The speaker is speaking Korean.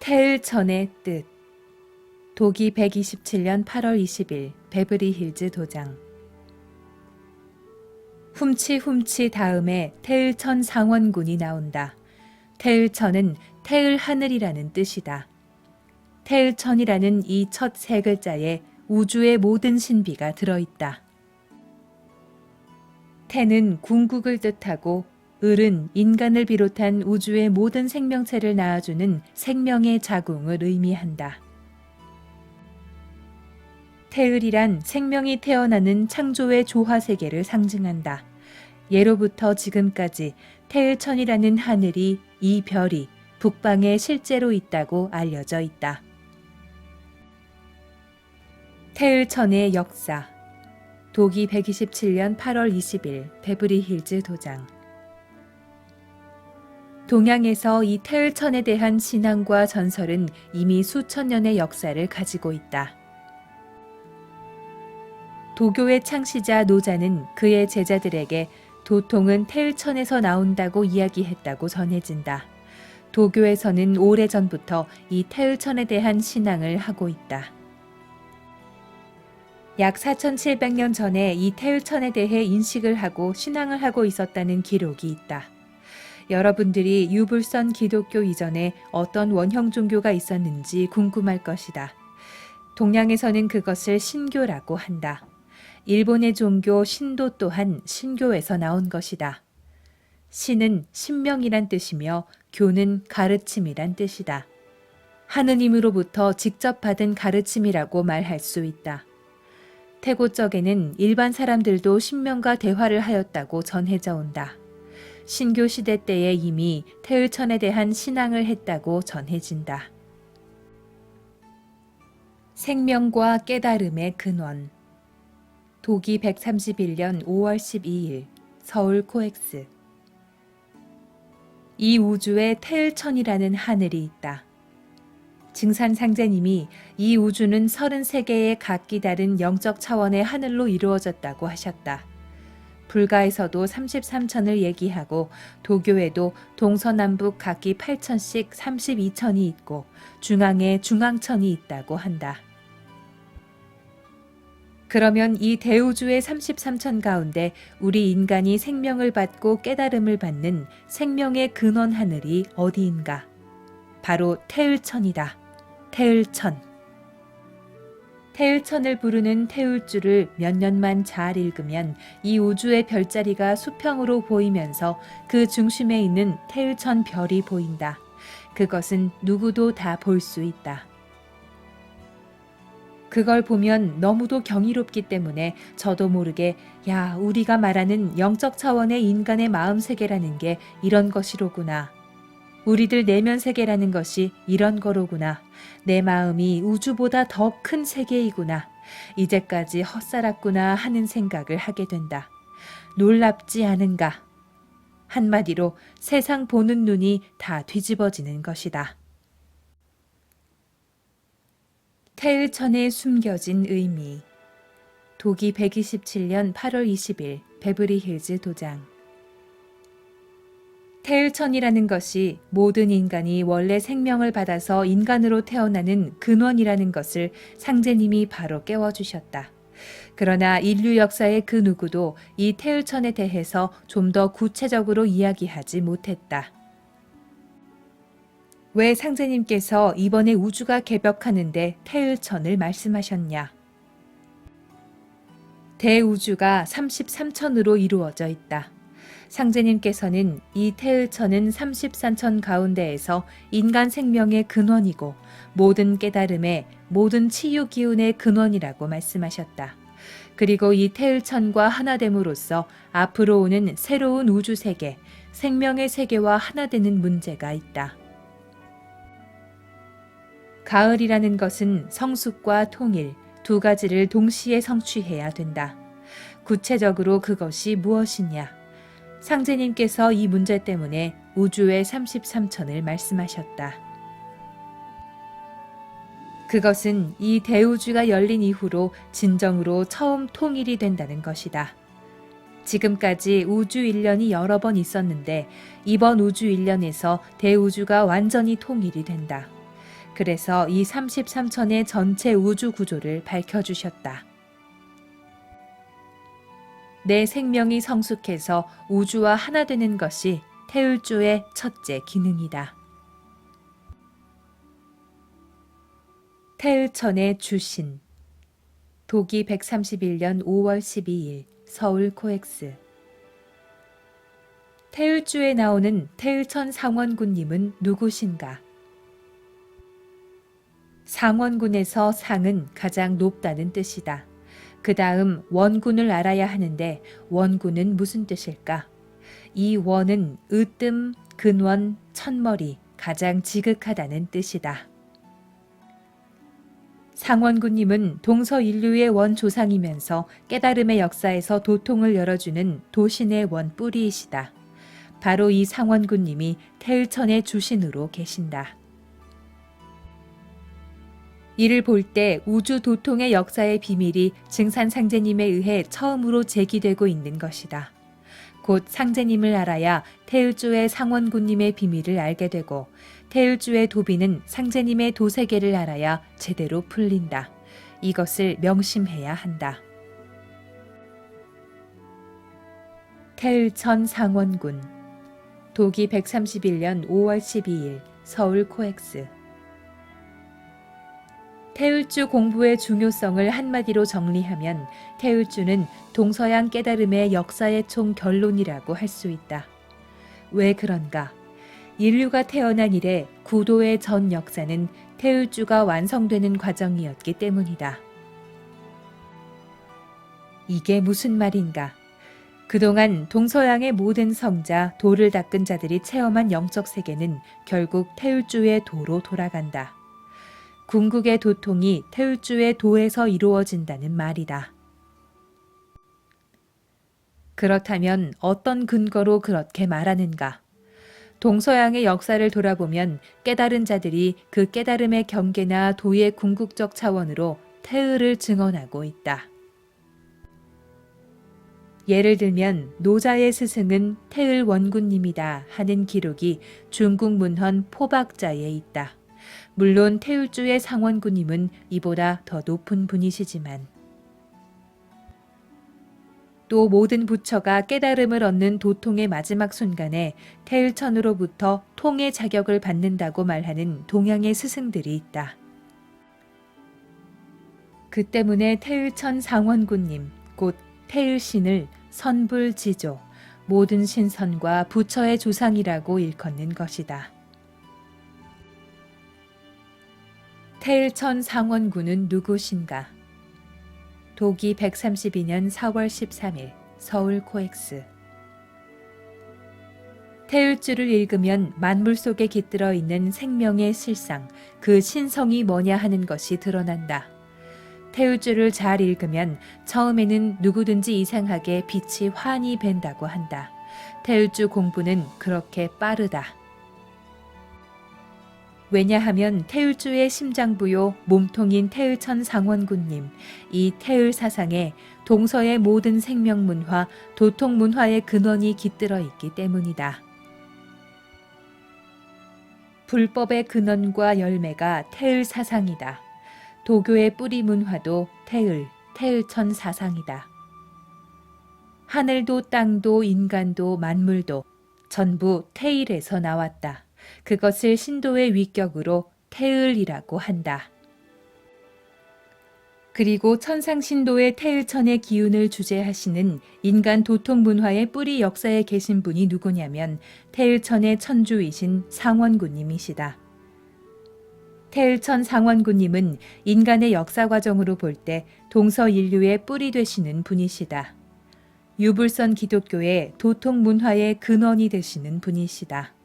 태을천의 뜻. 도기 127년 8월 20일 베버리 힐즈 도장. 훔치 다음에 태을천 상원군이 나온다. 태을천은 태을하늘이라는 뜻이다. 태을천이라는 이 첫 세 글자에 우주의 모든 신비가 들어있다. 태는 궁극을 뜻하고 을은 인간을 비롯한 우주의 모든 생명체를 낳아주는 생명의 자궁을 의미한다. 태을이란 생명이 태어나는 창조의 조화세계를 상징한다. 예로부터 지금까지 태을천이라는 하늘이 이 별이 북방에 실제로 있다고 알려져 있다. 태을천의 역사. 도기 127년 8월 20일 베버리 힐즈 도장. 동양에서 이 태을천에 대한 신앙과 전설은 이미 수천 년의 역사를 가지고 있다. 도교의 창시자 노자는 그의 제자들에게 도통은 태을천에서 나온다고 이야기했다고 전해진다. 도교에서는 오래전부터 이 태을천에 대한 신앙을 하고 있다. 약 4700년 전에 이 태을천에 대해 인식을 하고 신앙을 하고 있었다는 기록이 있다. 여러분들이 유불선 기독교 이전에 어떤 원형 종교가 있었는지 궁금할 것이다. 동양에서는 그것을 신교라고 한다. 일본의 종교 신도 또한 신교에서 나온 것이다. 신은 신명이란 뜻이며 교는 가르침이란 뜻이다. 하느님으로부터 직접 받은 가르침이라고 말할 수 있다. 태고적에는 일반 사람들도 신명과 대화를 하였다고 전해져 온다. 신교 시대 때에 이미 태을천에 대한 신앙을 했다고 전해진다. 생명과 깨달음의 근원. 도기 131년 5월 12일 서울 코엑스. 이 우주에 태을천이라는 하늘이 있다. 증산상제님이 이 우주는 33개의 각기 다른 영적 차원의 하늘로 이루어졌다고 하셨다. 불가에서도 33천을 얘기하고 도교에도 동서남북 각기 8천씩 32천이 있고 중앙에 중앙천이 있다고 한다. 그러면 이 대우주의 33천 가운데 우리 인간이 생명을 받고 깨달음을 받는 생명의 근원 하늘이 어디인가? 바로 태을천이다. 태을천. 태을천을 부르는 태울주를 몇 년만 잘 읽으면 이 우주의 별자리가 수평으로 보이면서 그 중심에 있는 태을천 별이 보인다. 그것은 누구도 다 볼 수 있다. 그걸 보면 너무도 경이롭기 때문에 저도 모르게 야, 우리가 말하는 영적 차원의 인간의 마음 세계라는 게 이런 것이로구나. 우리들 내면 세계라는 것이 이런 거로구나. 내 마음이 우주보다 더 큰 세계이구나. 이제까지 헛살았구나 하는 생각을 하게 된다. 놀랍지 않은가? 한마디로 세상 보는 눈이 다 뒤집어지는 것이다. 태을천에 숨겨진 의미. 도기 127년 8월 20일 베버리 힐즈 도장. 태을천이라는 것이 모든 인간이 원래 생명을 받아서 인간으로 태어나는 근원이라는 것을 상제님이 바로 깨워주셨다. 그러나 인류 역사의 그 누구도 이 태을천에 대해서 좀 더 구체적으로 이야기하지 못했다. 왜 상제님께서 이번에 우주가 개벽하는데 태을천을 말씀하셨냐? 대우주가 33천으로 이루어져 있다. 상제님께서는 이 태을천은 33천 가운데에서 인간 생명의 근원이고 모든 깨달음의 모든 치유 기운의 근원이라고 말씀하셨다. 그리고 이 태을천과 하나됨으로써 앞으로 오는 새로운 우주 세계, 생명의 세계와 하나되는 문제가 있다. 가을이라는 것은 성숙과 통일 두 가지를 동시에 성취해야 된다. 구체적으로 그것이 무엇이냐? 상제님께서 이 문제 때문에 우주의 33천을 말씀하셨다. 그것은 이 대우주가 열린 이후로 진정으로 처음 통일이 된다는 것이다. 지금까지 우주 1년이 여러 번 있었는데 이번 우주 1년에서 대우주가 완전히 통일이 된다. 그래서 이 33천의 전체 우주 구조를 밝혀주셨다. 내 생명이 성숙해서 우주와 하나 되는 것이 태울주의 첫째 기능이다. 태을천의 주신. 도기 131년 5월 12일 서울 코엑스. 태을주에 나오는 태을천 상원군님은 누구신가? 상원군에서 상은 가장 높다는 뜻이다. 그 다음 원군을 알아야 하는데 원군은 무슨 뜻일까? 이 원은 으뜸, 근원, 천머리, 가장 지극하다는 뜻이다. 상원군님은 동서인류의 원조상이면서 깨달음의 역사에서 도통을 열어주는 도신의 원뿌리이시다. 바로 이 상원군님이 태을천의 주신으로 계신다. 이를 볼 때 우주 도통의 역사의 비밀이 증산상제님에 의해 처음으로 제기되고 있는 것이다. 곧 상제님을 알아야 태을주의 상원군님의 비밀을 알게 되고 태을주의 도비는 상제님의 도세계를 알아야 제대로 풀린다. 이것을 명심해야 한다. 태을천 상원군. 도기 131년 5월 12일 서울 코엑스. 태을주 공부의 중요성을 한마디로 정리하면 태을주는 동서양 깨달음의 역사의 총 결론이라고 할 수 있다. 왜 그런가? 인류가 태어난 이래 구도의 전 역사는 태을주가 완성되는 과정이었기 때문이다. 이게 무슨 말인가? 그동안 동서양의 모든 성자, 도를 닦은 자들이 체험한 영적 세계는 결국 태을주의 도로 돌아간다. 궁극의 도통이 태을주의 도에서 이루어진다는 말이다. 그렇다면 어떤 근거로 그렇게 말하는가? 동서양의 역사를 돌아보면 깨달은 자들이 그 깨달음의 경계나 도의 궁극적 차원으로 태을을 증언하고 있다. 예를 들면 노자의 스승은 태을 원군님이다 하는 기록이 중국 문헌 포박자에 있다. 물론 태을주의 상원군님은 이보다 더 높은 분이시지만 또 모든 부처가 깨달음을 얻는 도통의 마지막 순간에 태을천으로부터 통의 자격을 받는다고 말하는 동양의 스승들이 있다. 그 때문에 태을천 상원군님, 곧 태을신을 선불지조, 모든 신선과 부처의 조상이라고 일컫는 것이다. 태을천 상원군은 누구신가? 도기 132년 4월 13일 서울 코엑스. 태을주를 읽으면 만물 속에 깃들어 있는 생명의 실상, 그 신성이 뭐냐 하는 것이 드러난다. 태을주를 잘 읽으면 처음에는 누구든지 이상하게 빛이 환히 밴다고 한다. 태을주 공부는 그렇게 빠르다. 왜냐하면 태을주의 심장부요 몸통인 태을천 상원군님, 이 태을 사상에 동서의 모든 생명문화, 도통문화의 근원이 깃들어 있기 때문이다. 불법의 근원과 열매가 태을 사상이다. 도교의 뿌리 문화도 태을천 사상이다. 하늘도 땅도 인간도 만물도 전부 태일에서 나왔다. 그것을 신도의 위격으로 태을이라고 한다. 그리고 천상신도의 태을천의 기운을 주재하시는 인간 도통문화의 뿌리 역사에 계신 분이 누구냐면 태을천의 천주이신 상원군님이시다. 태을천 상원군님은 인간의 역사 과정으로 볼 때 동서인류의 뿌리 되시는 분이시다. 유불선 기독교의 도통문화의 근원이 되시는 분이시다.